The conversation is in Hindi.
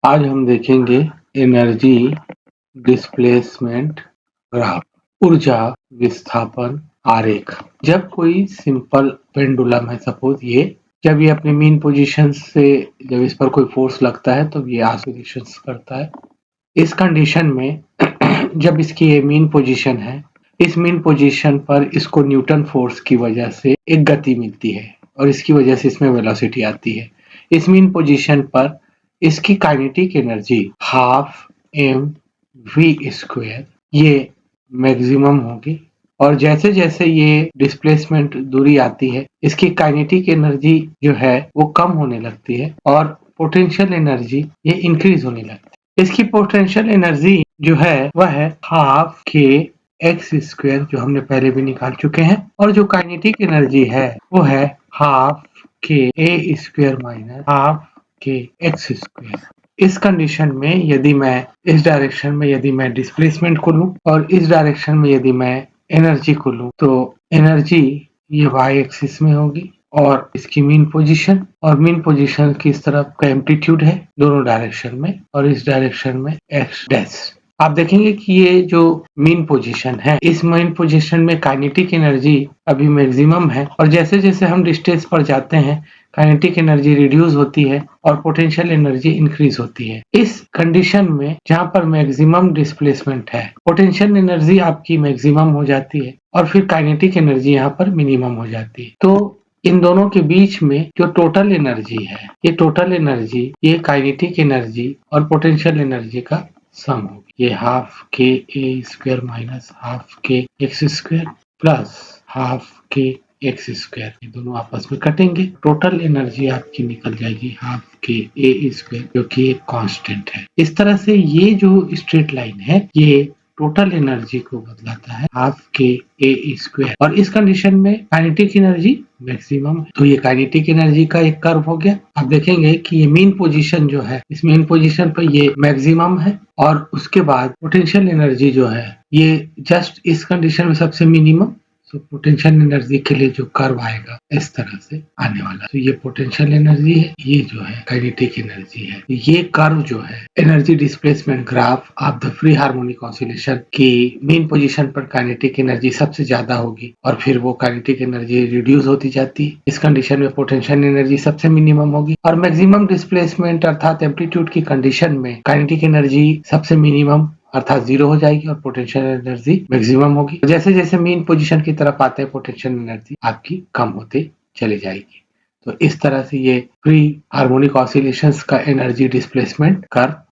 आज हम देखेंगे एनर्जी डिस्प्लेसमेंट ग्राफ, ऊर्जा विस्थापन आरेख। जब कोई सिंपल पेंडुलम है, सपोज जब ये अपने मीन पोजीशन से जब इस पर कोई फोर्स लगता है तो ये ऑसिलेशंस करता है। इस कंडीशन में जब इसकी ये मीन पोजीशन है, इस मीन पोजीशन पर इसको न्यूटन फोर्स की वजह से एक गति मिलती है और इसकी वजह से इसमें वेलोसिटी आती है। इस मीन पोजीशन पर इसकी kinetic energy half m v square ये मैक्सिमम होगी और जैसे जैसे ये डिस्प्लेसमेंट दूरी आती है, इसकी काइनेटिक एनर्जी जो है वो कम होने लगती है और पोटेंशियल एनर्जी ये इंक्रीज होने लगती है। इसकी पोटेंशियल एनर्जी जो है वह है हाफ के एक्स स्क्वायर, जो हमने पहले भी निकाल चुके हैं, और जो काइनेटिक एनर्जी है वो है हाफ के ए स्क्वायर माइनस हाफ के एक्स स्क्वायर। इस कंडीशन में यदि मैं इस डायरेक्शन में यदि मैं डिस्प्लेसमेंट को लूं और इस डायरेक्शन में यदि मैं एनर्जी को लूं तो एनर्जी ये वाई एक्सिस में होगी और इसकी मीन पोजीशन की इस तरफ का एम्पलीट्यूड है दोनों डायरेक्शन में, और इस डायरेक्शन में एक्स डैश। आप देखेंगे कि ये जो मीन पोजीशन है, इस मीन पोजीशन में काइनेटिक एनर्जी अभी मैक्सिमम है और जैसे जैसे हम डिस्टेंस पर जाते हैं काइनेटिक एनर्जी रिड्यूस होती है और पोटेंशियल एनर्जी इंक्रीज होती है। इस कंडीशन में जहां पर मैक्सिमम डिस्प्लेसमेंट है, पोटेंशियल एनर्जी आपकी मैक्सिमम हो जाती है और फिर काइनेटिक एनर्जी यहाँ पर मिनिमम हो जाती है। तो इन दोनों के बीच में जो टोटल एनर्जी है, ये टोटल एनर्जी ये काइनेटिक एनर्जी और पोटेंशियल एनर्जी का सम होगी। ये हाफ के ए स्क्वायर माइनस हाफ के एक्स स्क्वायर प्लस हाफ के एक्स स्क्वायर, ये दोनों आपस में कटेंगे, टोटल एनर्जी आपकी निकल जाएगी हाफ के ए स्क्वायर, जो कि एक कांस्टेंट है। इस तरह से ये जो स्ट्रेट लाइन है ये टोटल एनर्जी को बतलाता है हाफ के ए स्क्वायर, और इस कंडीशन में काइनेटिक एनर्जी मैक्सिमम है। तो ये काइनेटिक एनर्जी का एक कर्व हो गया। आप देखेंगे कि ये मेन पोजीशन जो है, इस मेन पोजीशन पर ये मैक्सिमम है और उसके बाद पोटेंशियल एनर्जी जो है ये जस्ट इस कंडीशन में सबसे मिनिमम। तो पोटेंशियल एनर्जी के लिए जो कर्व आएगा इस तरह से आने वाला, तो ये पोटेंशियल एनर्जी है, ये जो है काइनेटिक एनर्जी है। ये कर्व जो है energy displacement graph of the free harmonic oscillation की मेन पोजीशन पर काइनेटिक एनर्जी सबसे ज्यादा होगी और फिर वो काइनेटिक एनर्जी रिड्यूस होती जाती है। इस कंडीशन में पोटेंशियल एनर्जी सबसे मिनिमम होगी और मैक्सिमम डिस्प्लेसमेंट अर्थात एम्पलीट्यूड की कंडीशन में काइनेटिक एनर्जी सबसे मिनिमम अर्थात 0 हो जाएगी और पोटेंशियल एनर्जी मैक्सिमम होगी। जैसे जैसे मेन पोजीशन की तरफ आते हैं पोटेंशियल एनर्जी आपकी कम होते चली जाएगी। तो इस तरह से ये फ्री हार्मोनिक ऑसिलेशंस का एनर्जी डिस्प्लेसमेंट कर्व